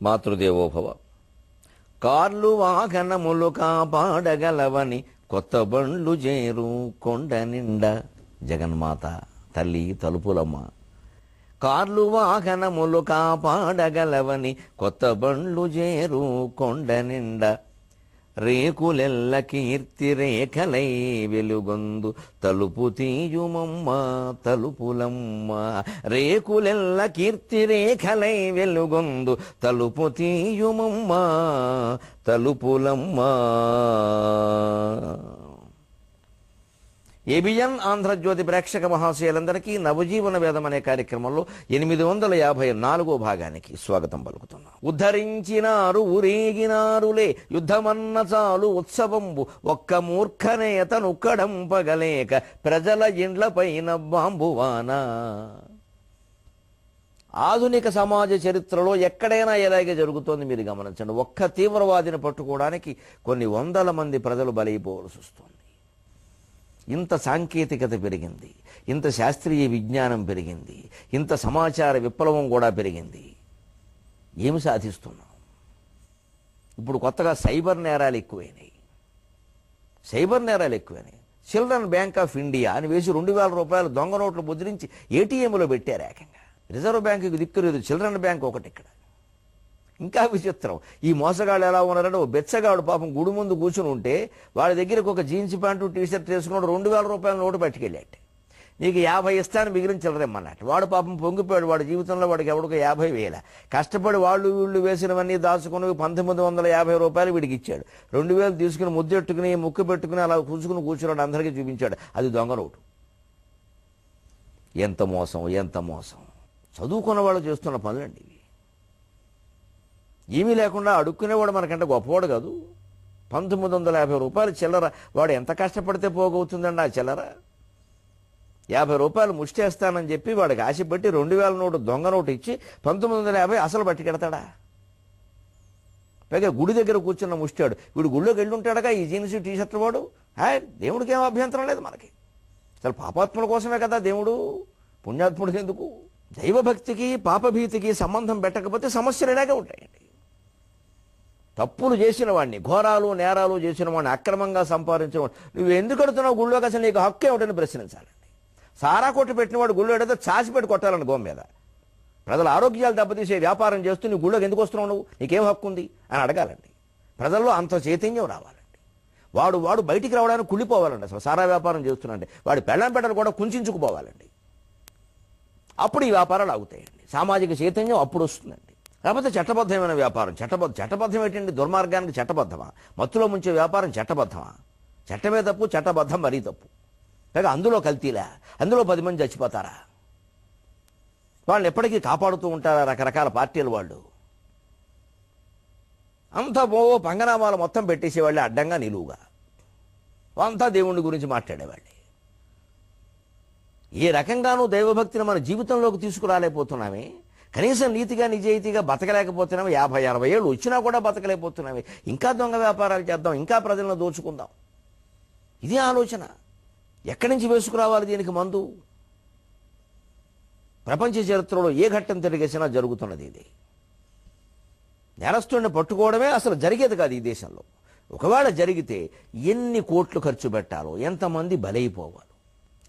మాతృదేవోభవ. కార్లు వాహనములు కాపాడగలవని కొత్త బండ్లు చేరు కొండ నిండా. జగన్మాత తల్లి తలుపులమ్మ. కార్లు వాహనములు కాపాడగలవని కొత్త బండ్లు చేరు కొండ నిండా. రేకులెల్ల కీర్తి రేఖలై వెలుగొందు తలుపు తీయుమమ్మ తలుపులమ్మ. రేకులెల్ల కీర్తి రేఖలై వెలుగొందు తలుపు తీయుమమ్మ తలుపులమ్మ. ఏబిఎన్ ఆంధ్రజ్యోతి ప్రేక్షక మహాశయులందరికీ నవజీవన వేదం అనే కార్యక్రమంలో 854వ భాగానికి స్వాగతం పలుకుతున్నాం. ఉద్ధరించినారు ఊరేగినారులే యుద్ధమన్న చాలు ఉత్సవంబు ఒక్క మూర్ఖనేతను కడంపగలేక ప్రజల ఇండ్లపైన బాంబువానా. ఆధునిక సమాజ చరిత్రలో ఎక్కడైనా ఎలాగే జరుగుతోంది మీరు గమనించండి. ఒక్క తీవ్రవాదిని పట్టుకోవడానికి కొన్ని వందల మంది ప్రజలు బలైపోవలసి వస్తుంది. ఇంత సాంకేతికత పెరిగింది, ఇంత శాస్త్రీయ విజ్ఞానం పెరిగింది, ఇంత సమాచార విప్లవం కూడా పెరిగింది. ఏమి సాధిస్తున్నాం? ఇప్పుడు కొత్తగా సైబర్ నేరాలు ఎక్కువైనాయి. చిల్డ్రన్ బ్యాంక్ ఆఫ్ ఇండియా అని వేసి 2000 రూపాయలు దొంగ నోట్లు ముద్రించి ఏటీఎంలో పెట్టారు ఏకంగా. రిజర్వ్ బ్యాంకుకి దిక్కులేదు, చిల్డ్రన్ బ్యాంక్ ఒకటి ఇక్కడ. ఇంకా విచిత్రం, ఈ మోసగాళ్ళు ఎలా ఉన్నారంటే ఓ బెచ్చగాడు పాపం గుడి ముందు కూర్చుని ఉంటే వాళ్ళ దగ్గరకు ఒక జీన్స్ ప్యాంటు టీషర్ట్ వేసుకున్నాడు 2000 రూపాయల నోటు పట్టుకెళ్ళాడు. నీకు 50 ఇస్తాను మిగిలిన చిల్లరేమన్నట్టు. వాడు పాపం పొంగిపోయాడు. వాడి జీవితంలో వాడికి ఎవడికి 50,000 కష్టపడి వాళ్ళు వీళ్ళు వేసినవన్నీ దాచుకుని 1950 రూపాయలు వీడికి ఇచ్చాడు. 2000 తీసుకుని ముద్దెట్టుకుని ముక్కు పెట్టుకుని అలా కూర్చున్నాడు. అందరికీ చూపించాడు అది దొంగ నోటు. ఎంత మోసం. చదువుకున్న వాళ్ళు చేస్తున్న పనులండి ఇవి. ఏమీ లేకుండా అడుక్కునేవాడు మనకంటే గొప్పవాడు కాదు. 1950 రూపాయలు చిల్లర వాడు ఎంత కష్టపడితే పోగవుతుందండి ఆ చిల్లర. 50 రూపాయలు ముష్టేస్తానని చెప్పి వాడికి ఆశపెట్టి 2000 నోటు దొంగ నోటు ఇచ్చి 1950 అసలు పట్టుకెడతాడా? పైగా గుడి దగ్గర కూర్చున్న ముష్టాడు వీడు గుళ్ళోకి వెళ్ళి ఉంటాడుగా ఈ జీన్స్ టీషర్ట్ వాడు. దేవుడికి ఏం అభ్యంతరం లేదు మనకి. అసలు పాపాత్ముల కోసమే కదా దేవుడు, పుణ్యాత్ముడికి ఎందుకు? దైవభక్తికి పాపభీతికి సంబంధం పెట్టకపోతే సమస్యలు ఇలాగే ఉంటాయండి. తప్పులు చేసిన వాడిని, ఘోరాలు నేరాలు చేసిన వాడిని, అక్రమంగా సంపాదించిన వాడిని నువ్వు ఎందుకు కడుతున్నావు గుళ్ళోకి, అసలు నీకు హక్కు ఏమిటని ప్రశ్నించాలండి. సారా కొట్టు పెట్టిన వాడు గుళ్ళో ఏదైతే చాచిపెట్టి కొట్టాలని గోం మీద. ప్రజల ఆరోగ్యాలు దెబ్బతీసే వ్యాపారం చేస్తూ నువ్వు గుళ్ళోకి ఎందుకు వస్తున్నావు, నువ్వు నీకేం హక్కు ఉంది అని అడగాలండి. ప్రజల్లో అంత చైతన్యం రావాలండి. వాడు బయటికి రావడానికి కుళ్ళిపోవాలండి. అసలు సారా వ్యాపారం చేస్తున్నాండి వాడి పెళ్ళం కూడా కుంచుకుపోవాలండి. అప్పుడు ఈ వ్యాపారాలు ఆగుతాయండి. సామాజిక చైతన్యం అప్పుడు వస్తుందండి. లేకపోతే చట్టబద్ధమైన వ్యాపారం. చట్టబద్ధం ఏంటండి? దుర్మార్గానికి చట్టబద్ధమా? మత్తులో ముంచే వ్యాపారం చట్టబద్ధమా? చట్టమే తప్పు, చట్టబద్ధం మరీ తప్పు. పైగా అందులో కల్తీలా, అందులో 10 మంది చచ్చిపోతారా? వాళ్ళని ఎప్పటికీ కాపాడుతూ ఉంటారా రకరకాల పార్టీల వాళ్ళు? అంతా పంగనామాలు మొత్తం పెట్టేసేవాళ్ళే అడ్డంగా నిలువుగా. అంతా దేవుడి గురించి మాట్లాడేవాళ్ళే. ఏ రకంగానూ దైవభక్తిని మన జీవితంలోకి తీసుకురాలేకపోతున్నామే. కనీసం నీతిగా నిజాయితీగా బతకలేకపోతున్నామే. 50-60 ఏళ్ళు వచ్చినా కూడా బతకలేకపోతున్నామే. ఇంకా దొంగ వ్యాపారాలు చేద్దాం, ఇంకా ప్రజలను దోచుకుందాం. ఇదే ఆలోచన. ఎక్కడి నుంచి వేసుకురావాలి దీనికి మందు? ప్రపంచ చరిత్రలో ఏ ఘట్టం తిరిగేసినా జరుగుతున్నది ఇది. నేరస్తుడిని పట్టుకోవడమే అసలు జరిగేది కాదు ఈ దేశంలో. ఒకవేళ జరిగితే ఎన్ని కోట్లు ఖర్చు పెట్టాలో, ఎంతమంది బలైపోవాలి.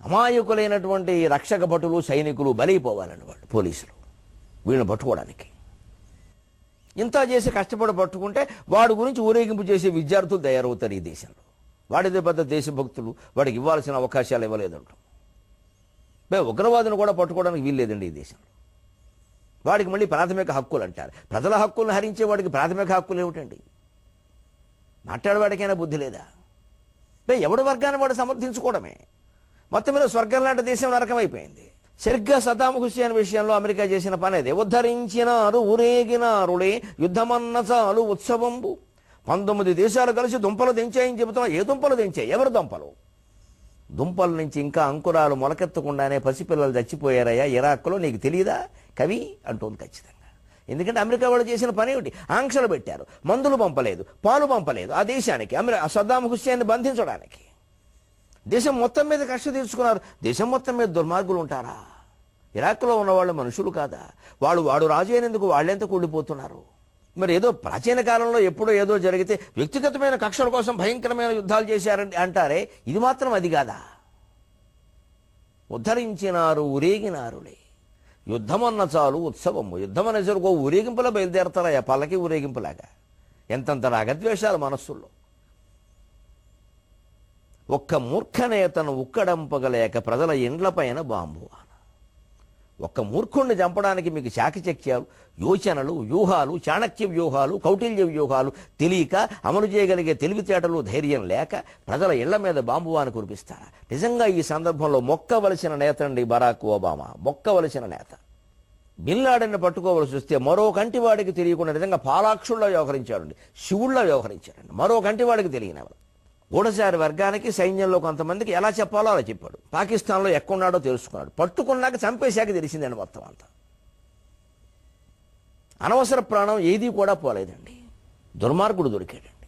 అమాయకులైనటువంటి రక్షక భటులు, సైనికులు బలైపోవాలని వాళ్ళు పోలీసులు వీళ్ళని పట్టుకోవడానికి. ఇంత చేసి కష్టపడి పట్టుకుంటే వాడి గురించి ఊరేగింపు చేసే విద్యార్థులు తయారవుతారు ఈ దేశంలో. వాడిదే పెద్ద దేశభక్తులు, వాడికి ఇవ్వాల్సిన అవకాశాలు ఇవ్వలేదంటాం. ఉగ్రవాదులను కూడా పట్టుకోవడానికి వీల్లేదండి ఈ దేశంలో. వాడికి మళ్ళీ ప్రాథమిక హక్కులు అంటారు. ప్రజల హక్కులను హరించే వాడికి ప్రాథమిక హక్కులు ఏమిటండి? మాట్లాడేవాడికైనా బుద్ధి లేదా? ఎవడి వర్గాన్ని వాడు సమర్థించుకోవడమే. మొత్తం మీద స్వర్గం లాంటి దేశం నరకమైపోయింది. సరిగ్గా సద్దాం హుస్సేన్ విషయంలో అమెరికా చేసిన పని అదే. ఉద్ధరించినారు ఊరేగినారులే యుద్ధమన్న చాలు ఉత్సవంబు. 19 దేశాలు కలిసి దుంపలు దించాయని చెబుతున్నాం. ఏ దుంపలు దించాయి? ఎవరు దుంపలు? దుంపల నుంచి ఇంకా అంకురాలు మొలకెత్తకుండానే పసిపిల్లలు చచ్చిపోయారయ్యా ఇరాక్లో. నీకు తెలియదా కవి అంటోంది ఖచ్చితంగా. ఎందుకంటే అమెరికా వాళ్ళు చేసిన పని ఏమిటి? ఆంక్షలు పెట్టారు. మందులు పంపలేదు, పాలు పంపలేదు ఆ దేశానికి సద్దాం హుస్సేన్ని బంధించడానికి. దేశం మొత్తం మీద కష్ట తీర్చుకున్నారు. దేశం మొత్తం మీద దుర్మార్గులు ఉంటారా? ఇరాక్లో ఉన్నవాళ్ళు మనుషులు కాదా? వాడు రాజు అయినందుకు వాళ్ళెంత కూలిపోతున్నారు. మరి ఏదో ప్రాచీన కాలంలో ఎప్పుడో ఏదో జరిగితే వ్యక్తిగతమైన కక్షల కోసం భయంకరమైన యుద్ధాలు చేశారని అంటారే, ఇది మాత్రం అది కాదా? ఉద్ధరించినారు ఊరేగినారులే, యుద్ధమన్న చాలు ఉత్సవము. యుద్ధం అనేసరికి ఊరేగింపులో బయలుదేరతారా, పల్లకి ఊరేగింపులాగా. ఎంతంత రాగద్వేషాలు మనస్సుల్లో. ఒక్క మూర్ఖనేతను ఉక్కడంపగలేక ప్రజల ఇండ్లపైన బాంబువాన. ఒక్క మూర్ఖుణ్ణి చంపడానికి మీకు చాకచక్యాలు, యోచనలు, వ్యూహాలు, చాణక్య వ్యూహాలు, కౌటిల్య వ్యూహాలు తెలియక అమలు చేయగలిగే తెలివితేటలు, ధైర్యం లేక ప్రజల ఇళ్ల మీద బాంబువాన కురిపిస్తారా? నిజంగా ఈ సందర్భంలో మొక్కవలసిన నేత అండి బరాక్ ఒబామా, మొక్కవలసిన నేత. బిన్ లాడెన్ని పట్టుకోవలసి వస్తే మరో కంటివాడికి తెలియకుండా నిజంగా పాలాక్షుల్లో వ్యవహరించాడండి, శివుళ్ళ వ్యవహరించాడండి. మరో కంటివాడికి తెలియనివాడు. గూఢచారి వర్గానికి, సైన్యంలో కొంతమందికి ఎలా చెప్పాలో అలా చెప్పాడు. పాకిస్తాన్లో ఎక్కడున్నాడో తెలుసుకున్నాడు. పట్టుకున్నాక చంపేశాక తెలిసిందండి మొత్తం అంతా. అనవసర ప్రాణం ఏదీ కూడా పోలేదండి. దుర్మార్గుడు దొరికాడండి.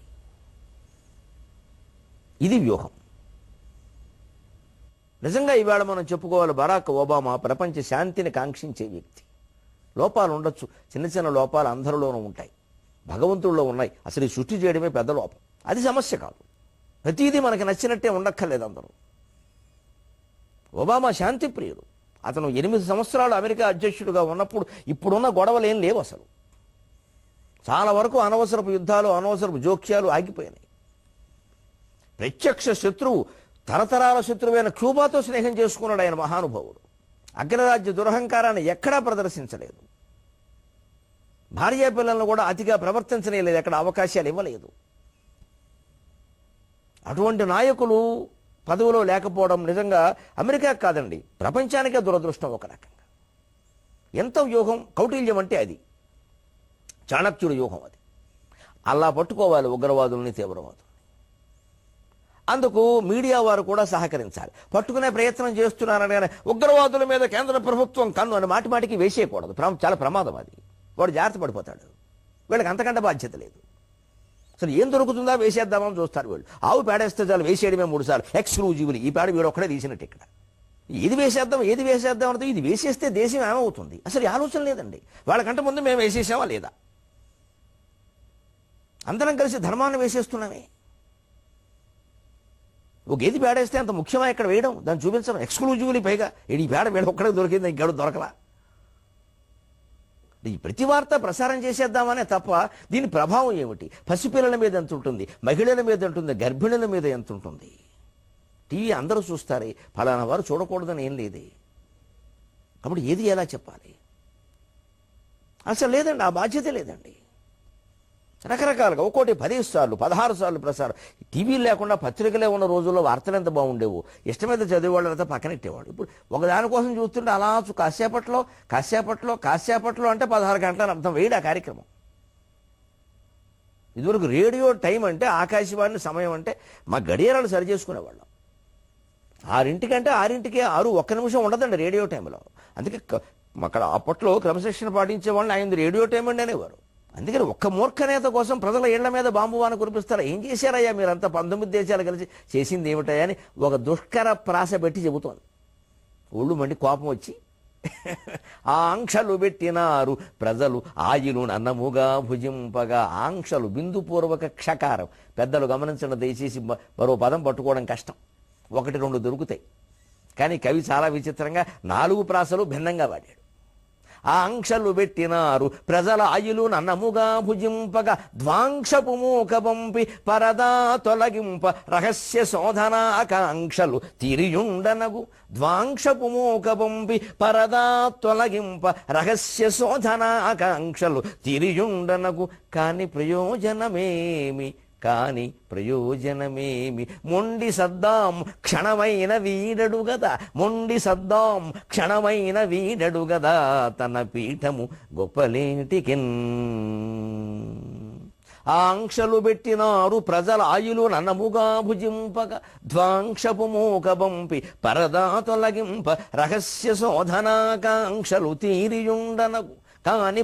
ఇది వ్యూహం. నిజంగా ఇవాళ మనం చెప్పుకోవాలి, బరాక్ ఒబామా ప్రపంచ శాంతిని కాంక్షించే వ్యక్తి. లోపాలు ఉండొచ్చు, చిన్న చిన్న లోపాలు అందరిలోనూ ఉంటాయి, భగవంతుల్లో ఉన్నాయి. అసలు ఈ సృష్టి చేయడమే పెద్ద లోపం, అది సమస్య కాదు. ప్రతిదీ మనకి నచ్చినట్టే ఉండక్కర్లేదు అందరూ. ఒబామా శాంతి ప్రియుడు. అతను 8 సంవత్సరాలు అమెరికా అధ్యక్షుడిగా ఉన్నప్పుడు ఇప్పుడున్న గొడవలు ఏం లేవు అసలు. చాలా వరకు అనవసరపు యుద్ధాలు, అనవసరపు జోక్యాలు ఆగిపోయినాయి. ప్రత్యక్ష శత్రువు, తరతరాల శత్రువైన క్యూబాతో స్నేహం చేసుకున్నాడు ఆయన మహానుభావుడు. అగ్రరాజ్య దురహంకారాన్ని ఎక్కడా ప్రదర్శించలేదు. భార్యా పిల్లలను కూడా అతిగా ప్రవర్తించలేదు, ఎక్కడ అవకాశాలు ఇవ్వలేదు. అటువంటి నాయకులు పదవిలో లేకపోవడం నిజంగా అమెరికా కాదండి, ప్రపంచానికే దురదృష్టం ఒక రకంగా. ఎంత వ్యూహం, కౌటిల్యం అంటే అది, చాణక్యుడి వ్యూహం అది. అలా పట్టుకోవాలి ఉగ్రవాదుల్ని, తీవ్రవాదుల్ని. అందుకు మీడియా వారు కూడా సహకరించాలి. పట్టుకునే ప్రయత్నం చేస్తున్నారని ఉగ్రవాదుల మీద కేంద్ర ప్రభుత్వం కన్ను అని మాటి మాటికి వేసేయకూడదు, చాలా ప్రమాదం అది. వాడు జాగ్రత్త పడిపోతాడు. వీళ్ళకి అంతకంటే బాధ్యత లేదు. అసలు ఏం దొరుకుతుందా వేసేద్దామని చూస్తారు వీళ్ళు. ఆవు పేడేస్తే చాలు వేసేయడమే 3 సార్లు, ఎక్స్క్లూజివ్లీ. ఈ పేడ వీడు ఒక్కడే తీసినట్టు ఇక్కడ. ఏది వేసేద్దాం అంటే ఇది వేసేస్తే దేశం ఏమవుతుంది, అసలు ఆలోచన లేదండి. వాళ్ళకంటే ముందు మేము వేసేసామా లేదా? అందరం కలిసి ధర్మాన్ని వేసేస్తున్నామే. ఒక ఏది పేడేస్తే అంత ముఖ్యమా ఇక్కడ వేయడం, దాన్ని చూపించడం ఎక్స్క్లూజివ్లీ. పైగా ఈ పేడ వీడు ఒక్కడే దొరికింది, ఇంకెడు దొరకలా. ఈ ప్రతి వార్త ప్రసారం చేసేద్దామనే తప్ప దీని ప్రభావం ఏమిటి? పసిపిల్లల మీద ఎంత ఉంటుంది, మహిళల మీద ఎంత ఉంటుంది, గర్భిణుల మీద ఎంత ఉంటుంది? టీవీ అందరూ చూస్తారే, ఫలానా వారు చూడకూడదని ఏం లేదే. కాబట్టి ఏది ఎలా చెప్పాలి? అసలు లేదండి, ఆ బాధ్యత లేదండి. రకరకాలుగా ఒక్కోటి 10 సార్లు 16 సార్లు ప్రసారం. టీవీలు లేకుండా పత్రికలే ఉన్న రోజుల్లో వార్తలు ఎంత బాగుండేవో. ఇష్టమైతే చదివేవాళ్ళు అంతా పక్కనెట్టేవాడు. ఇప్పుడు ఒకదానికోసం చూస్తుంటే అలా కాసేపట్లో అంటే 16 గంటలని అర్థం వేయడు ఆ కార్యక్రమం. ఇదివరకు రేడియో టైం అంటే, ఆకాశవాణి సమయం అంటే మా గడియారాలు సరి చేసుకునేవాళ్ళం. 6ంటికంటే 6ంటికే 1 నిమిషం ఉండదండి రేడియో టైంలో. అందుకే అక్కడ అప్పట్లో క్రమశిక్షణ పాటించే వాళ్ళని ఆయన రేడియో టైం అండి అనేవారు. అందుకని ఒక్క మూర్ఖనేత కోసం ప్రజల ఇళ్ల మీద బాంబువాన కురిపిస్తారా? ఏం చేశారయ్యా మీరంతా 19 దేశాలు కలిసి? చేసింది ఏమిటయ్యా అని ఒక దుష్కర ప్రాస పెట్టి చెబుతోంది. ఒళ్ళు మండి కోపం వచ్చి ఆంక్షలు పెట్టినారు ప్రజలు ఆయిలు అన్నముగా భుజింపగా. ఆంక్షలు బిందుపూర్వక క్షకారం. పెద్దలు గమనించడం దయచేసి, మరో పదం పట్టుకోవడం కష్టం, 1-2 దొరుకుతాయి. కానీ కవి చాలా విచిత్రంగా 4 ప్రాసలు భిన్నంగా వాడాడు. ఆంక్షలు పెట్టినారు ప్రజల ఆయులు నన్నముగా భుజింపగా, ధ్వాంక్షపు మూక పంపి పరదా తొలగింప రహస్య శోధనాకాంక్షలు తీరియుండనగు. ధ్వాంక్షపు మూక పంపి పరదా తొలగింప రహస్య శోధనాకాంక్షలు తీరియుండనగు. కాని ప్రయోజనమేమి మొండి సద్దాం క్షణమైన వీడడు గదా తన పీఠము గొప్పలేటికిన్. ఆంక్షలు పెట్టినారు ప్రజల ఆయులు నన్నముగా భుజింపగా, ధ్వాంక్షపు మూక పంపి పరదా తొలగింప రహస్య శోధనాకాంక్షలు తీరియుండనగు. కాని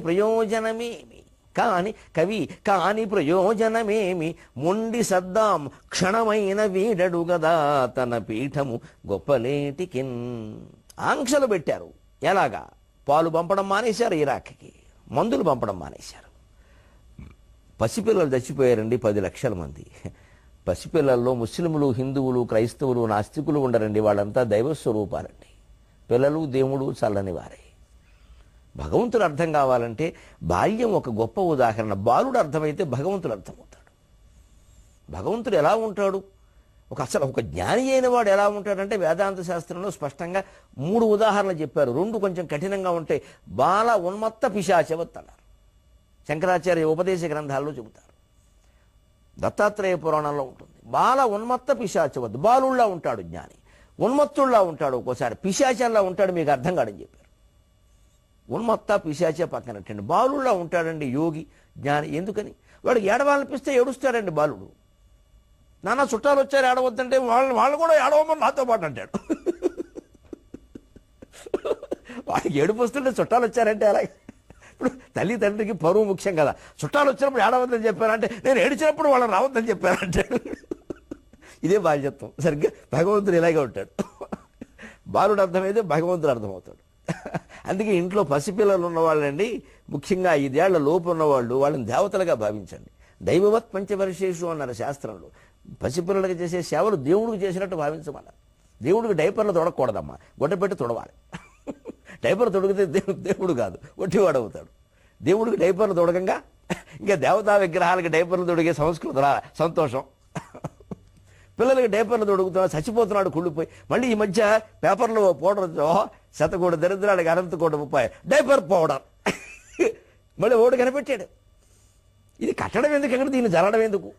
ప్రయోజనమేమి మొండి సద్దాం క్షణమైన వీడడు గదా తన పీఠము గొప్పలేటికిన్. ఆంక్షలు పెట్టారు. ఎలాగా? పాలు పంపడం మానేశారు ఇరాక్కి, మందులు పంపడం మానేశారు. పసిపిల్లలు చచ్చిపోయారండి 10 లక్షల మంది. పసిపిల్లల్లో ముస్లింలు, హిందువులు, క్రైస్తవులు, నాస్తికులు ఉండరండి. వాళ్ళంతా దైవ స్వరూపాలండి. పిల్లలు దేవుడు చల్లని వారే. భగవంతుడు అర్థం కావాలంటే బాల్యం ఒక గొప్ప ఉదాహరణ. బాలుడు అర్థమైతే భగవంతుడు అర్థమవుతాడు. భగవంతుడు ఎలా ఉంటాడు, అసలు ఒక జ్ఞాని అయిన వాడు ఎలా ఉంటాడంటే వేదాంత శాస్త్రంలో స్పష్టంగా 3 ఉదాహరణలు చెప్పారు. 2 కొంచెం కఠినంగా ఉంటాయి. బాల ఉన్మత్త పిశాచవత్ అన్నారు. శంకరాచార్య ఉపదేశ గ్రంథాల్లో చెబుతారు. దత్తాత్రేయ పురాణంలో ఉంటుంది. బాల ఉన్మత్త పిశాచవద్దు. బాలుళ్ళా ఉంటాడు జ్ఞాని, ఉన్మత్తుల్లా ఉంటాడు, ఒక్కోసారి పిశాచంలా ఉంటాడు. మీకు అర్థం కాడని చెప్పారు. ఉన్మత్త పిశాచ పక్కనట్టండి. బాలుళ్ళా ఉంటాడండి యోగి జ్ఞాని. ఎందుకని? వాడికి ఏడవాలనిపిస్తే ఏడుస్తాడండి బాలుడు. నాన్న చుట్టాలు వచ్చారు ఏడవద్దంటే వాళ్ళు కూడా ఏడవమని నాతో పాటు అంటాడు. వాడికి ఏడుపు వస్తుంటే చుట్టాలు వచ్చారంటే అలాగే. ఇప్పుడు తల్లి తండ్రికి పరువు ముఖ్యం కదా. చుట్టాలు వచ్చినప్పుడు ఏడవద్దని చెప్పారంటే నేను ఏడిచినప్పుడు వాళ్ళని రావద్దని చెప్పారంటాడు. ఇదే బాధ్యత్వం. సరిగ్గా భగవంతుడు ఇలాగే ఉంటాడు. బాలుడు అర్థమైతే భగవంతుడు అర్థమవుతాడు. అందుకే ఇంట్లో పసిపిల్లలు ఉన్నవాళ్ళండి, ముఖ్యంగా 5 ఏళ్ల లోపు ఉన్నవాళ్ళు, వాళ్ళని దేవతలుగా భావించండి. దైవవత్ పంచవర్షేషు అన్నారు శాస్త్రంలో. పసిపిల్లలకి చేసే సేవలు దేవుడికి చేసినట్టు భావించమన్నారు. దేవుడికి డైపర్లు తొడకూడదమ్మా, గుడ్డ పెట్టి తొడవాలి. డైపర్ తొడిగితే దేవుడు కాదు, ఒట్టివాడు అవుతాడు. దేవుడికి డైపర్లు తొడగంగా ఇంకా దేవతా విగ్రహాలకి డైపర్లు తొడిగే సంస్కృతి సంతోషం. పిల్లలకి డైపర్లు తొడుగుతున్నా చచ్చిపోతున్నాడు కుళ్ళిపోయి. మళ్ళీ ఈ మధ్య పేపర్లో పౌడర్ శతకోటి దరిద్రాడికి అనంతకోటి ముప్పాయి డైపర్ పౌడర్. మళ్ళీ ఓడి కనిపెట్టాడు. ఇది కట్టడం ఎందుకు, ఎక్కడ దీన్ని జరగడం ఎందుకు?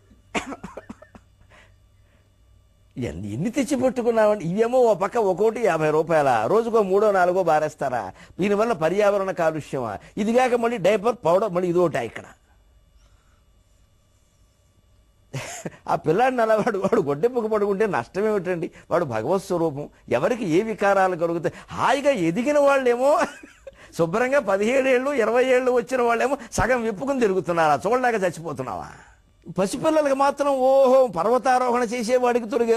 ఎన్ని తెచ్చి పెట్టుకున్నామండి. ఇవేమో ఓ పక్క ఒక్కోటి 50 రూపాయల, రోజుకో 3-4 బారేస్తారా? దీనివల్ల పర్యావరణ కాలుష్యమా? ఇది కాక మళ్ళీ డైపర్ పౌడర్, మళ్ళీ ఇదోటా ఇక్కడ. ఆ పిల్లాడిని అలా వాడు గొడ్డెప్పుకు పడుకుంటే నష్టం ఏమిటండి? వాడు భగవత్ స్వరూపం. ఎవరికి ఏ వికారాలు కలుగుతాయి? హాయిగా ఎదిగిన వాళ్ళేమో శుభ్రంగా 17 ఏళ్ళు 20 ఏళ్ళు వచ్చిన వాళ్ళేమో సగం విప్పుకుని తిరుగుతున్నారా? చూడలేక చచ్చిపోతున్నావా? పసిపిల్లలకి మాత్రం ఓహో పర్వతారోహణ చేసేవాడికి తొడిగే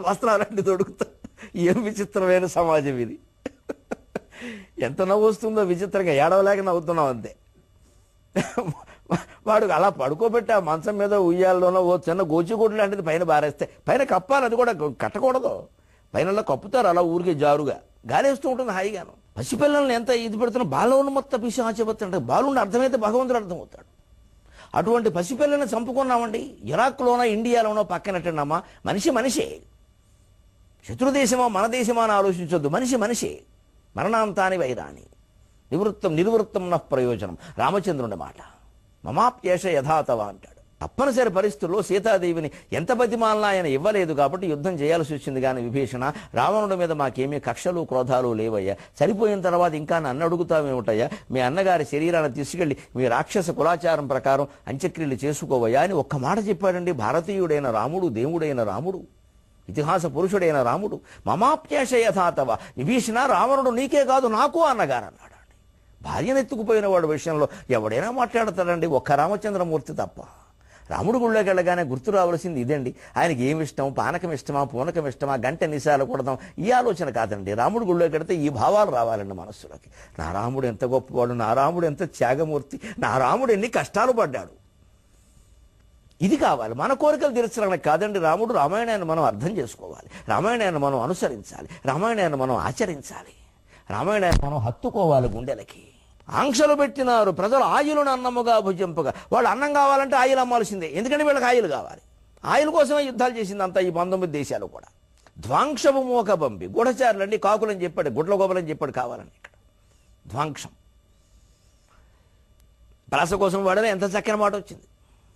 వస్త్రాలన్నీ తొడుగుతా. ఏం విచిత్రమైన సమాజం ఇది. ఎంత నవ్వు వస్తుందో విచిత్రంగా. ఏడవలేక నవ్వుతున్నాం అంతే. వాడు అలా పడుకోబెట్టి ఆ మంచం మీద ఉయ్యాల్లోనో ఓ చిన్న గోచిగూడు లాంటిది పైన బారేస్తే పైన కప్పాలి. అది కూడా కట్టకూడదు. పైన కప్పుతారు అలా ఊరికే జారుగా, గాలేస్తూ ఉంటుంది హాయిగాను. పసిపిల్లల్ని ఎంత ఇది పెడుతున్నా బాలోన్మత్త పిశాచవత్ అంటే బాలుని అర్థమైతే భగవంతుడు అర్థమవుతాడు. అటువంటి పసిపిల్లల్ని చంపుకున్నామండి. ఇరాక్లోనో ఇండియాలోనో పక్కనట్టండమ్మా. మనిషే. శత్రుదేశమా మన దేశమా అని ఆలోచించొద్దు. మనిషే. మరణాంతాని వైరాణి నివృత్తం నః ప్రయోజనం. రామచంద్రుడి మాట. మమాప్యేష యథాతవ అంటాడు. తప్పనిసరి పరిస్థితుల్లో సీతాదేవిని ఎంత బతిమాలనా ఆయన ఇవ్వలేదు కాబట్టి యుద్ధం చేయాల్సి వచ్చింది. కానీ విభీషణ, రావణుడి మీద మాకేమీ కక్షలు క్రోధాలు లేవయ్యా. చనిపోయిన తర్వాత ఇంకా నన్ను అడుగుతామేమిటయ్యా? మీ అన్నగారి శరీరాన్ని తీసుకెళ్లి మీ రాక్షస కులాచారం ప్రకారం అంత్యక్రియలు చేసుకోవయ్యా అని ఒక్క మాట చెప్పాడండి. భారతీయుడైన రాముడు, దేవుడైన రాముడు, ఇతిహాస పురుషుడైన రాముడు. మమాప్యేష యథాతవ. విభీషణ, రావణుడు నీకే కాదు నాకు అన్నగారు అన్నాడు. భార్యనెత్తుకుపోయిన వాడి విషయంలో ఎవడైనా మాట్లాడతాడండి, ఒక్క రామచంద్రమూర్తి తప్ప. రాముడు గుళ్ళోకి వెళ్ళగానే గుర్తు రావాల్సింది ఇదండి. ఆయనకి ఏమి ఇష్టం? పానకం ఇష్టమా, పూనకం ఇష్టమా, గంట నిశాలు కొడదాం, ఈ ఆలోచన కాదండి. రాముడు గుళ్ళోకి వెళితే ఈ భావాలు రావాలండి మనస్సులోకి. నా రాముడు ఎంత గొప్పవాడు, నా రాముడు ఎంత త్యాగమూర్తి, నా రాముడు ఎన్ని కష్టాలు పడ్డాడు. ఇది కావాలి. మన కోరికలు తీర్చడానికి కాదండి రాముడు. రామాయణాన్ని మనం అర్థం చేసుకోవాలి, రామాయణాన్ని మనం అనుసరించాలి, రామాయణాన్ని మనం ఆచరించాలి, రామాయణాన్ని మనం హత్తుకోవాలి గుండెలకి. ఆంక్షలు పెట్టినారు ప్రజలు ఆయులను అన్నముగా భుజింపగా. వాళ్ళు అన్నం కావాలంటే ఆయిల్ అమ్మాల్సిందే. ఎందుకంటే వీళ్ళకి ఆయిల్ కావాలి. ఆయిల్ కోసమే యుద్ధాలు చేసింది అంతా ఈ 19 దేశాలు కూడా. ధ్వాంక్షము మోక బంపి. గూఢచారులండి, కాకులని చెప్పాడు, గుడ్ల గోబలని చెప్పాడు కావాలని. ఇక్కడ ధ్వాంక్షం ప్రాస కోసం వాడనే ఎంత చక్కని మాట వచ్చింది.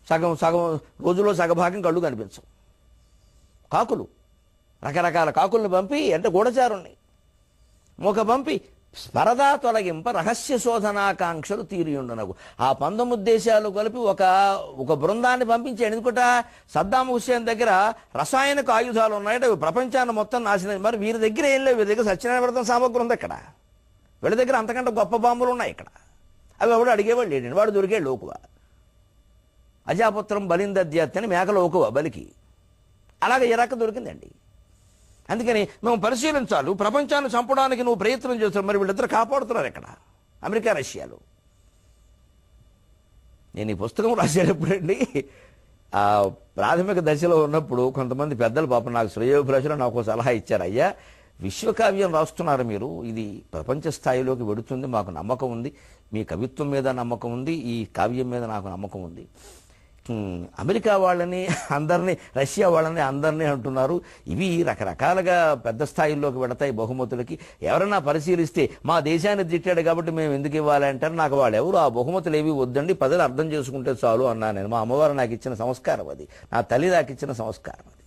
సగం రోజులో సగభాగం కళ్ళు కనిపించవు. కాకులు, రకరకాల కాకుల్ని పంపి అంటే గూఢచారుల్ని మోక పంపి స్పరదా తొలగింప రహస్య శోధనాకాంక్షలు తీరియుండనగు. ఆ 19 దేశాలు కలిపి ఒక బృందాన్ని పంపించాడు. ఎందుకంట సద్దాం హుస్సేన్ దగ్గర రసాయనిక ఆయుధాలు ఉన్నాయట, అవి ప్రపంచాన్ని మొత్తం నాశనం. మరి వీరి దగ్గర ఏం లేవు. వీరి దగ్గర సత్యనారాయణ వ్రతం సామగ్రి ఉంది. ఇక్కడ వీళ్ళ దగ్గర అంతకంటే గొప్ప బాంబులు ఉన్నాయి. ఇక్కడ అవి ఎవడు అడిగేవాళ్ళు లేడండి. వాడు దొరికే లోకువ. అజాపుత్రం బలిందద్యాత్ అని మేకలు లోకువ బలికి. అలాగే ఇరాక్ దొరికిందండి. అందుకని మేము పరిశీలించాలి. ప్రపంచాన్ని చంపడానికి నువ్వు ప్రయత్నం చేస్తున్నావు, మరి వీళ్ళిద్దరు కాపాడుతున్నారు ఇక్కడ అమెరికా రష్యాలు. నేను ఈ పుస్తకం రాసేటప్పుడండి ఆ ప్రాథమిక దశలో ఉన్నప్పుడు కొంతమంది పెద్దలు పాపం నాకు శ్రేయోభిలాషులు నాకు సలహా ఇచ్చారు. అయ్యా, విశ్వకావ్యం రాస్తున్నారు మీరు, ఇది ప్రపంచ స్థాయిలోకి వెడుతుంది, మాకు నమ్మకం ఉంది, మీ కవిత్వం మీద నమ్మకం ఉంది, ఈ కావ్యం మీద నాకు నమ్మకం ఉంది. అమెరికా వాళ్ళని అందరినీ, రష్యా వాళ్ళని అందరినీ అంటున్నారు, ఇవి రకరకాలుగా పెద్ద స్థాయిల్లోకి పెడతాయి బహుమతులకి. ఎవరైనా పరిశీలిస్తే మా దేశాన్ని తిట్టాడు కాబట్టి మేము ఎందుకు ఇవ్వాలి అంటారు. నాకు వాళ్ళు ఎవరు ఆ బహుమతులు ఏవి వద్దండి, ప్రజలు అర్థం చేసుకుంటే చాలు అన్నాను నేను. మా అమ్మవారు నాకు ఇచ్చిన సంస్కారం అది, నా తల్లి నాకు ఇచ్చిన సంస్కారం అది.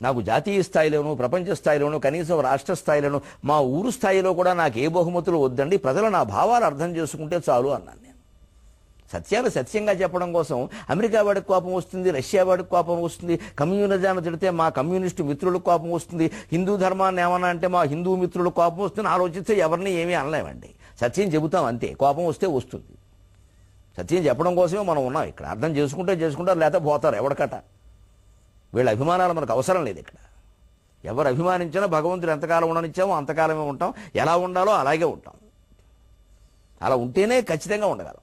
నాకు జాతీయ స్థాయిలోనూ ప్రపంచ స్థాయిలోనూ కనీసం రాష్ట్ర స్థాయిలోనూ మా ఊరు స్థాయిలో కూడా నాకు ఏ బహుమతులు వద్దండి, ప్రజలు నా భావాలు అర్థం చేసుకుంటే చాలు అన్నాను నేను. సత్యాలు సత్యంగా చెప్పడం కోసం అమెరికా వాడికి కోపం వస్తుంది, రష్యా వాడికి కోపం వస్తుంది, కమ్యూనిజాన్ని తిడితే మా కమ్యూనిస్టు మిత్రులకు కోపం వస్తుంది, హిందూ ధర్మాన్ని ఏమన్నా అంటే మా హిందూ మిత్రులకు కోపం వస్తుంది, ఆలోచిస్తే ఎవరిని ఏమీ అనలేమండి. సత్యం చెబుతాం అంతే, కోపం వస్తే వస్తుంది. సత్యం చెప్పడం కోసమే మనం ఉన్నాం ఇక్కడ. అర్థం చేసుకుంటారు, లేకపోతే పోతారు ఎవడికట. వీళ్ళ అభిమానాలు మనకు అవసరం లేదు ఇక్కడ. ఎవరు అభిమానించినా భగవంతుడు ఎంతకాలం ఉండనిచ్చామో అంతకాలమే ఉంటాం, ఎలా ఉండాలో అలాగే ఉంటాం. అలా ఉంటేనే ఖచ్చితంగా ఉండగలం.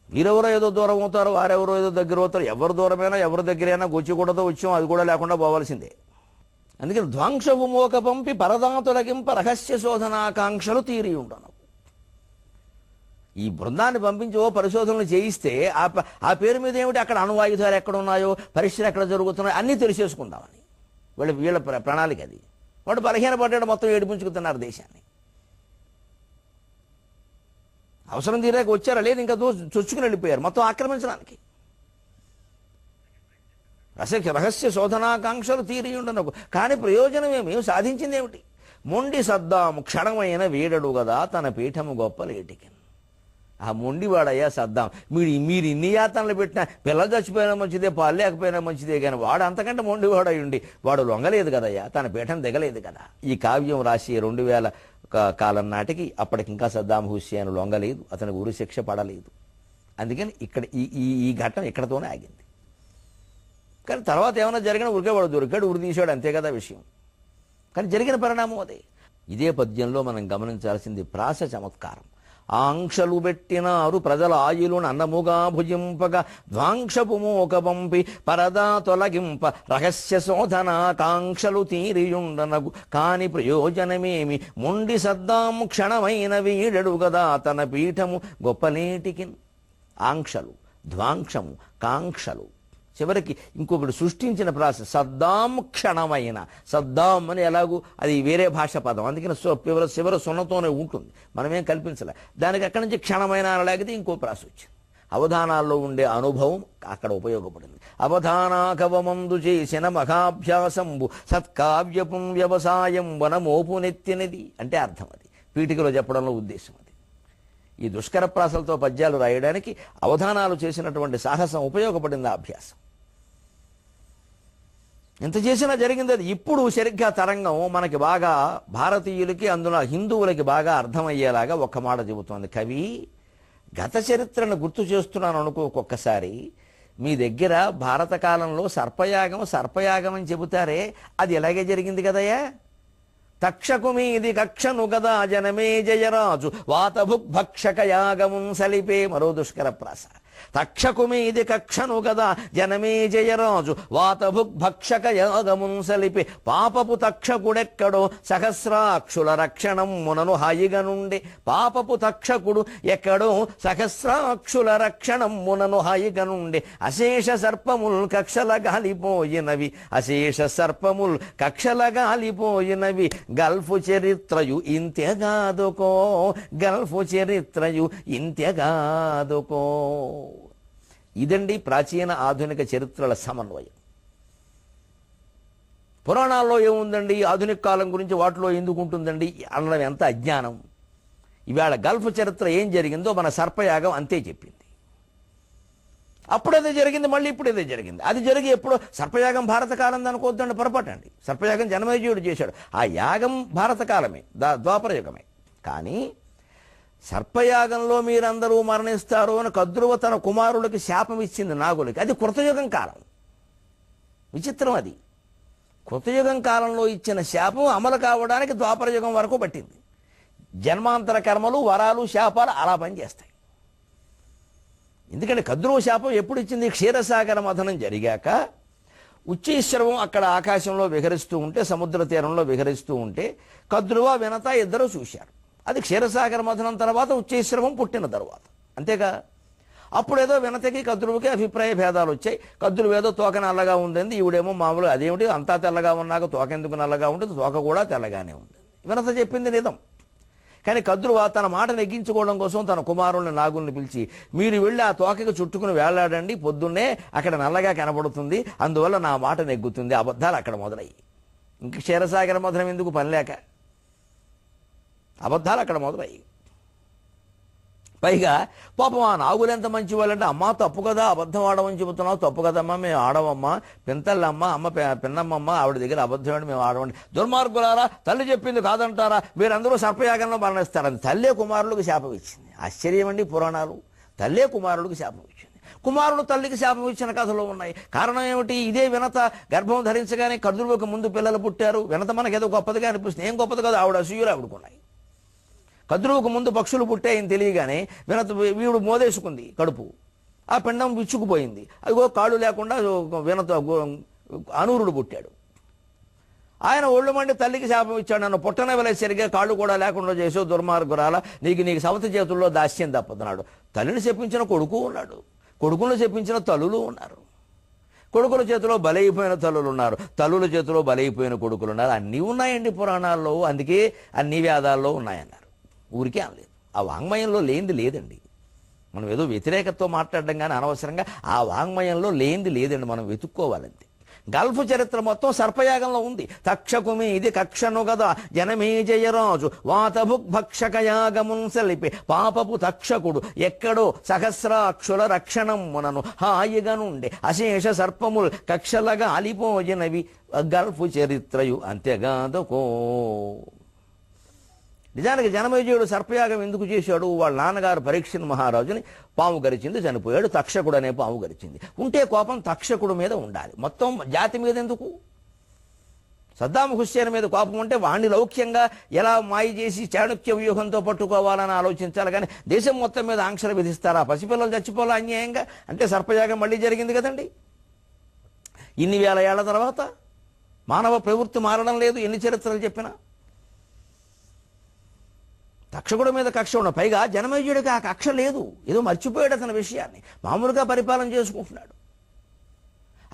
వీరెవరో ఏదో దూరం అవుతారు, వారెవరో ఏదో దగ్గర అవుతారు. ఎవరు దూరమైనా ఎవరి దగ్గరైనా గొచ్చికూడదో వచ్చాం, అది కూడా లేకుండా పోవాల్సిందే. అందుకని ధ్వంసపు మోక పంపి పరదాతులకింప రహస్య శోధనాకాంక్షలు తీరి ఉండను. ఈ బృందాన్ని పంపించి పరిశోధనలు చేయిస్తే ఆ పేరు మీద ఏమిటి, అక్కడ అణువాయుధాలు ఎక్కడ ఉన్నాయో, పరీక్షలు ఎక్కడ జరుగుతున్నాయో అన్నీ తెలిసేసుకుందామని వీళ్ళ ప్రణాళిక అది. వాడు బలహీనపడ్డాడు, మొత్తం ఏడిపించుకుతున్నారు దేశాన్ని. అవసరం తీరాక వచ్చారా లేదు, ఇంకా చొచ్చుకుని వెళ్ళిపోయారు మొత్తం ఆక్రమించడానికి. రహస్య శోధనాకాంక్షలు తీరి ఉండను, కానీ ప్రయోజనం ఏమి, సాధించింది ఏమిటి? మొండి సద్దాము క్షణమైన వీడడు కదా తన పీఠము గొప్పలేటికి. ఆ మొండివాడయ్యా సద్దాం. మీరు ఇన్ని యాతనలు పెట్టినా, పిల్లలు చచ్చిపోయినా మంచిదే, పాలు లేకపోయినా మంచిదే, కానీ వాడు అంతకంటే మొండివాడై ఉండి వాడు లొంగలేదు కదయ్యా, తన పీఠం దిగలేదు కదా. ఈ కావ్యం రాసి 2000 కాలం నాటికి అప్పటికి ఇంకా సద్దాం హుస్సేన్ లొంగలేదు, అతనికి ఉరి శిక్ష పడలేదు. అందుకని ఇక్కడ ఈ ఘట్టం ఇక్కడతోనే ఆగింది. కానీ తర్వాత ఏమైనా జరిగినా ఉరికేవాడు దొరికాడు, ఉరి తీసాడు, అంతే కదా విషయం. కానీ జరిగిన పరిణామం అదే. ఇదే పద్యంలో మనం గమనించాల్సింది ప్రాస చమత్కారం. ఆంక్షలు పెట్టినారు ప్రజల ఆయులును అన్నముగా భుజింపగా ధ్వాంక్షపు మోక పంపి పరదా తొలగింప రహస్య శోధనాకాంక్షలు తీరియుండనగు కాని ప్రయోజనమేమి మొండి సద్దాము క్షణమైన వీడడు గదా తన పీఠము గొప్పలేటికి. ఆంక్షలు, ధ్వాంక్షము, కాంక్షలు, చివరికి ఇంకొకటి సృష్టించిన ప్రాసెస్ సద్దాం క్షణమైన. సద్దాం అని ఎలాగూ అది వేరే భాష పదం, అందుకని చివర సున్నతోనే ఉంటుంది, మనమేం కల్పించలే. దానికి అక్కడి నుంచి క్షణమైన అనలేకపోతే ఇంకో ప్రాసెస్ వచ్చింది. అవధానాల్లో ఉండే అనుభవం అక్కడ ఉపయోగపడింది. అవధానాకవమందు చేసిన మహాభ్యాసంబు సత్కావ్యపు వ్యవసాయం వనమోపునెత్తినది అంటే అర్థం. అది పీఠికలో చెప్పడంలో ఉద్దేశం అది. ఈ దుష్కర ప్రాసలతో పద్యాలు రాయడానికి అవధానాలు చేసినటువంటి సాహసం ఉపయోగపడింది, ఆ అభ్యాసం. ఎంత చేసినా జరిగింది అది. ఇప్పుడు సరిగ్గా తరంగం మనకి బాగా, భారతీయులకి అందులో హిందువులకి బాగా అర్థమయ్యేలాగా ఒక్క మాట చెబుతోంది కవి. గత చరిత్రను గుర్తు చేస్తున్నాను అనుకో ఒక్కొక్కసారి. మీ దగ్గర భారత కాలంలో సర్పయాగం అని చెబుతారే, అది ఎలాగే జరిగింది కదయ్యా. తక్షకు మీది కక్షను గదా జనమే జయరాజు వాతభుగ్భక్షక యాగమున్ సలిపే. మరో దుష్కర ప్రాస. తక్షకు మీది కక్షను గదా జనమే జయరాజు వాతభుగ్భక్షక యాగమున్ సలిపే. పాపపు తక్షకుడెక్కడో సహస్రాక్షుల రక్షణం మునను హాయిగా నుండే. పాపపు తక్షకుడు ఎక్కడో సహస్రాక్షుల రక్షణం మునను హాయిగా నుండే. అశేష సర్పముల్ కక్షల గాలిపోయినవి, అశేష సర్పముల్ కక్షల గాలిపోయినవి. Gulf చరిత్రయు ఇంతెగాదుకో, gulf చరిత్రయు ఇంతెగాదుకో. ఇదండి ప్రాచీన ఆధునిక చరిత్రల సమన్వయం. పురాణాల్లో ఏముందండి ఆధునిక కాలం గురించి, వాటిలో ఎందుకు ఉంటుందండి అనడం ఎంత అజ్ఞానం. ఇవాళ గల్ఫ్ చరిత్ర ఏం జరిగిందో మన సర్పయాగం అంతే చెప్పింది. అప్పుడేదో జరిగింది, మళ్ళీ ఇప్పుడేదో జరిగింది. అది జరిగి ఎప్పుడో సర్పయాగం భారత కాలం అనుకోవద్దండి, పొరపాటు అండి. సర్పయాగం జనమేజయుడు చేశాడు, ఆ యాగం భారత కాలమే, ద్వాపర యుగమే. కానీ సర్పయాగంలో మీరందరూ మరణిస్తారు అని కద్రువ తన కుమారుడికి శాపం ఇచ్చింది నాగులకి, అది కృతయుగం కాలం. విచిత్రం అది. కృతయుగం కాలంలో ఇచ్చిన శాపం అమలు కావడానికి ద్వాపర యుగం వరకు పట్టింది. జన్మాంతర కర్మలు, వరాలు, శాపాలు అలా పనిచేస్తాయి. ఎందుకంటే కద్రువ శాపం ఎప్పుడు ఇచ్చింది? క్షీరసాగర మథనం జరిగాక ఉచ్చైశ్రవం అక్కడ ఆకాశంలో విహరిస్తూ ఉంటే, సముద్ర తీరంలో విహరిస్తూ ఉంటే కద్రువ వినత ఇద్దరు చూశారు. అది క్షీరసాగర మథనం తర్వాత ఉచ్చైశ్రవం పుట్టిన తర్వాత. అంతేగా అప్పుడేదో వినతకి కద్రువుకి అభిప్రాయ భేదాలు వచ్చాయి. కద్రువేదో తోక నల్లగా ఉందండి, ఈవిడేమో మామూలు అదేమిటి అంతా తెల్లగా ఉన్నాక తోక ఎందుకు నల్లగా ఉంటుంది, తోక కూడా తెల్లగానే ఉంది. వినత చెప్పింది నిజం. కానీ కద్రువ తన మాట నెగ్గించుకోవడం కోసం తన కుమారుల్ని నాగుల్ని పిలిచి, మీరు వెళ్ళి ఆ తోకకి చుట్టుకుని వేళ్లాడండి, పొద్దున్నే అక్కడ నల్లగా కనబడుతుంది, అందువల్ల నా మాట నెగ్గుతుంది. అబద్ధాలు అక్కడ మొదలయ్యి. ఇంక క్షీరసాగర మధురం ఎందుకు పనిలేక అబద్ధాలు అక్కడ మొదలయ్యి. పైగా పాపం ఆ నాగులు ఎంత మంచి వాళ్ళంటే, అమ్మ తప్పు కదా అబద్ధం ఆడమని చెబుతున్నావు, తప్పు కదమ్మా మేము ఆడవమ్మా, పింతల్లమ్మ అమ్మ పిన్నమ్మమ్మ ఆవిడ దగ్గర అబద్ధం మేము ఆడవండి. దుర్మార్గులారా, తల్లి చెప్పింది కాదంటారా, మీరందరూ సర్పయాగంలో మరణిస్తారని తల్లే కుమారులకు శాపం ఇచ్చింది. ఆశ్చర్యం అండి, పురాణాలు తల్లే కుమారులకు శాపం ఇచ్చింది. కుమారుడు తల్లికి శాపం ఇచ్చిన కథలు ఉన్నాయి. కారణం ఏమిటి? ఇదే వినత గర్భం ధరించగానే కద్రువుకు ముందు పిల్లలు పుట్టారు. వినత మనకేదో గొప్పదిగా అనిపిస్తుంది, ఏం గొప్పది కాదు, ఆవిడ అసూయలు ఆవిడకున్నాయి. కద్రువుకు ముందు పక్షులు పుట్టాయని తెలియగానే వినత వీడు మోదేసుకుంది కడుపు, ఆ పిండం విచ్చుకుపోయింది. అదిగో కాళ్ళు లేకుండా వినత అనూరుడు పుట్టాడు. ఆయన ఒళ్ళు మండి తల్లికి శాపం ఇచ్చాడు, నన్ను పుట్టనవలే సరిగా కాళ్ళు కూడా లేకుండా చేసావు దుర్మార్గురాల, నీకు సవతి చేతుల్లో దాస్యం తప్పతున్నాడు. తల్లిని చెప్పించిన కొడుకు ఉన్నాడు, కొడుకులను చెప్పించిన తల్లులు ఉన్నారు. కొడుకుల చేతిలో బలైపోయిన తల్లులు ఉన్నారు, తల్లుల చేతిలో బలైపోయిన కొడుకులు ఉన్నారు. అన్నీ ఉన్నాయండి పురాణాల్లో, అందుకే అన్ని వేదాల్లో ఉన్నాయన్నారు. ఊరికే అనలేదు. ఆ వాంగ్మయంలో లేనిది లేదండి. మనం ఏదో వ్యతిరేకతతో మాట్లాడడం కానీ అనవసరంగా ఆ వాంగ్మయంలో లేనిది లేదండి, మనం వెతుక్కోవాలంతే. గల్ఫ్ చరిత్ర మొత్తం సర్పయాగంలో ఉంది. తక్షకుమి ఇది కక్షను గదా జనమే జయరాజు వాతభుగ్భక్షకయాగమున్ సలిపి పాపపు తక్షకుడు ఎక్కడో సహస్రాక్షుల రక్షణం మునను హాయిగా నుండి అశేష సర్పముల్ కక్షలగా అలిపోజినవి గల్ఫ్ చరిత్రయు అంతేగాదకో. నిజానికి జనమేజయుడు సర్పయాగం ఎందుకు చేశాడు? వాళ్ళ నాన్నగారు పరీక్షణ్ మహారాజుని పాము గరిచింది, చనిపోయాడు. తక్షకుడు అనే పాము గరిచింది. ఉంటే కోపం తక్షకుడు మీద ఉండాలి, మొత్తం జాతి మీద ఎందుకు? సద్దాం హుస్సేన్ మీద కోపం ఉంటే వాణ్ణి లౌక్యంగా ఎలా మాయ చేసి చాణుక్య వ్యూహంతో పట్టుకోవాలని ఆలోచించాలి కానీ దేశం మొత్తం మీద ఆంక్షలు విధిస్తారా? పసిపిల్లలు చచ్చిపోలే అన్యాయంగా అంటే సర్పయాగం మళ్ళీ జరిగింది కదండి. ఇన్ని వేల ఏళ్ల తర్వాత మానవ ప్రవృత్తి మారడం లేదు, ఎన్ని చరిత్రలు చెప్పినా. తక్షకుడి మీద కక్ష ఉన్న, పైగా జనమేజయుడికి ఆ కక్ష లేదు, ఏదో మర్చిపోయాడు అతని విషయాన్ని, మామూలుగా పరిపాలన చేసుకుంటున్నాడు.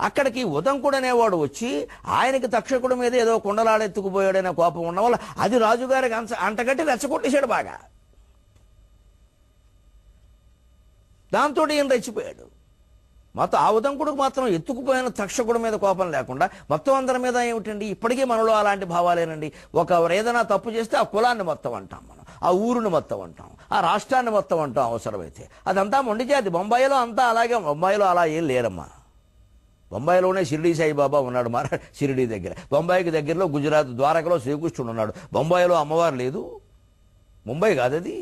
అక్కడికి ఉదంకుడు అనేవాడు వచ్చి ఆయనకి తక్షకుడి మీద ఏదో కుండలాడెత్తుకుపోయాడనే కోపం ఉన్న వల్ల అది రాజుగారికి అంటగట్టి రెచ్చగొట్టేశాడు బాగా. దాంతో ఈయన రెచ్చిపోయాడు. మొత్తం ఆ ఉదంకుడికి మాత్రం ఎత్తుకుపోయిన తక్షకుడి మీద కోపం లేకుండా మొత్తం అందరి మీద ఏమిటండి? ఇప్పటికీ మనలో అలాంటి భావాలేనండి. ఒకరు ఏదైనా తప్పు చేస్తే ఆ కులాన్ని మొత్తం అంటాం మనం, ఆ ఊరుని మొత్తం అంటాం, ఆ రాష్ట్రాన్ని మొత్తం అంటాం అవసరమైతే. అదంతా మొండి జాతి. బొంబాయిలో అంతా అలాగే. బొంబాయిలో అలా ఏం లేరమ్మా. బొంబాయిలోనే షిరిడీ సాయిబాబా ఉన్నాడు, షిరిడీ దగ్గర. బొంబాయికి దగ్గరలో గుజరాత్ ద్వారకలో శ్రీకృష్ణుడు ఉన్నాడు. బొంబాయిలో అమ్మవారు లేదు. ముంబై కాదది.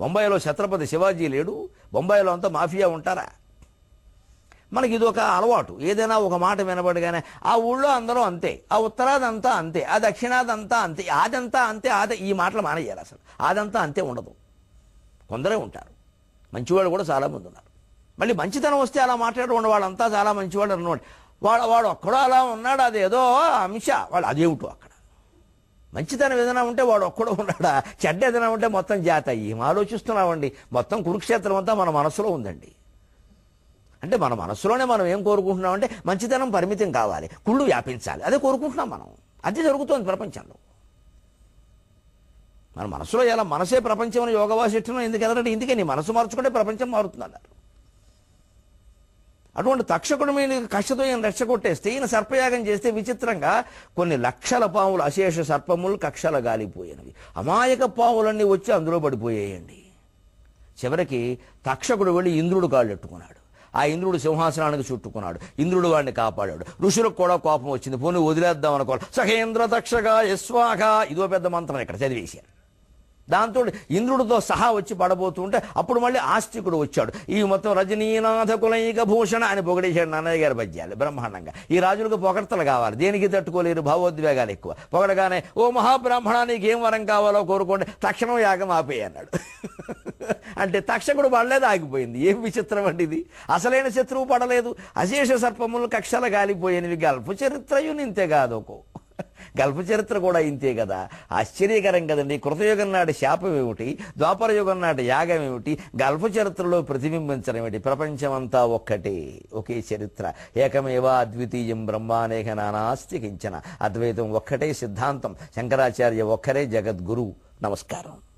బొంబాయిలో ఛత్రపతి శివాజీ లేడు. బొంబాయిలో అంతా మాఫియా ఉంటారా? మనకి ఇది ఒక అలవాటు. ఏదైనా ఒక మాట వినబడగానే ఆ ఊళ్ళో అందరూ అంతే, ఆ ఉత్తరాదంతా అంతే, ఆ దక్షిణాదంతా అంతే, ఆదంతా అంతే, ఈ మాటలు మానేయాలి. అసలు ఆదంతా అంతే ఉండదు. కొందరే ఉంటారు, మంచివాళ్ళు కూడా చాలామంది ఉన్నారు. మళ్ళీ మంచితనం వస్తే అలా మాట్లాడు వాళ్ళంతా చాలా మంచివాడు అన్నవాడు. వాడు ఒక్కడో అలా ఉన్నాడు, అదేదో అంశ వాడు అదేమిటో అక్కడ. మంచితనం ఏదైనా ఉంటే వాడు ఒక్కడో ఉన్నాడా, చెడ్డ ఏదైనా ఉంటే మొత్తం జాత. ఏం ఆలోచిస్తున్నామండి? మొత్తం కురుక్షేత్రం అంతా మన మనసులో ఉందండి. అంటే మన మనసులోనే మనం ఏం కోరుకుంటున్నామంటే మంచితనం పరిమితం కావాలి, కుళ్ళు వ్యాపించాలి, అదే కోరుకుంటున్నాం మనం. అదే జరుగుతోంది ప్రపంచంలో. మన మనసులో ఎలా మనసే ప్రపంచం అని యోగ వాసిష్టం ఎందుకు ఎదరంటే ఇందుకే నీ మనసు మార్చుకుంటే ప్రపంచం మారుతుంది అన్నారు. అటువంటి తక్షకుడి మీద కక్షతో ఈయన రెచ్చగొట్టేస్తే, ఈయన సర్పయాగం చేస్తే విచిత్రంగా కొన్ని లక్షల పాములు, అశేష సర్పములు కక్షల గాలిపోయినవి. అమాయక పాములన్నీ వచ్చి అందులో పడిపోయాయండి. చివరికి తక్షకుడు వెళ్ళి ఇంద్రుడు కాళ్ళెట్టుకున్నాడు. ఆ ఇంద్రుడు సింహాసనానికి చుట్టుకున్నాడు. ఇంద్రుడు వాడిని కాపాడాడు. ఋషులకు కూడా కోపం వచ్చింది, పోనీ వదిలేద్దాం అనుకోవాలి. సఖేంద్ర తక్షగా యస్వాఘ, ఇదో పెద్ద మంత్రం ఇక్కడ చదివేశారు. దాంతో ఇంద్రుడితో సహా వచ్చి పడబోతుంటే అప్పుడు మళ్ళీ ఆస్తికుడు వచ్చాడు. ఈ మొత్తం రజనీనాథ కులైక భూషణ అని పొగడేశాడు నాన్నయ్య గారి పద్యాలు బ్రహ్మాండంగా. ఈ రాజులకు పొగడ్తలు కావాలి, దేనికి తట్టుకోలేరు, భావోద్వేగాలు ఎక్కువ. పొగడగానే ఓ మహాబ్రాహ్మణ నీకేం వరం కావాలో కోరుకోండి, తక్షణం యాగం ఆపేయి అన్నాడు. అంటే తక్షకుడు పడలేదు, ఆగిపోయింది. ఏం విచిత్రం అండి ఇది. అసలైన శత్రువు పడలేదు. అశేష సర్పములు కక్షల గాలిపోయినవి. గల్ఫ్ చరిత్రయు నింతే కాదోకో. గల్ఫ్ చరిత్ర కూడా ఇంతే కదా. ఆశ్చర్యకరం కదండి. కృతయుగం నాటి శాపం ఏమిటి, ద్వాపర యుగం నాటి యాగం ఏమిటి, గల్ఫ్ చరిత్రలో ప్రతిబింబించడం ఏమిటి. ప్రపంచమంతా ఒక్కటే, ఒకే చరిత్ర. ఏకమేవా అద్వితీయం బ్రహ్మానేక నానాస్తి కించన. అద్వైతం ఒక్కటే సిద్ధాంతం. శంకరాచార్య ఒక్కరే జగద్గురు. నమస్కారం.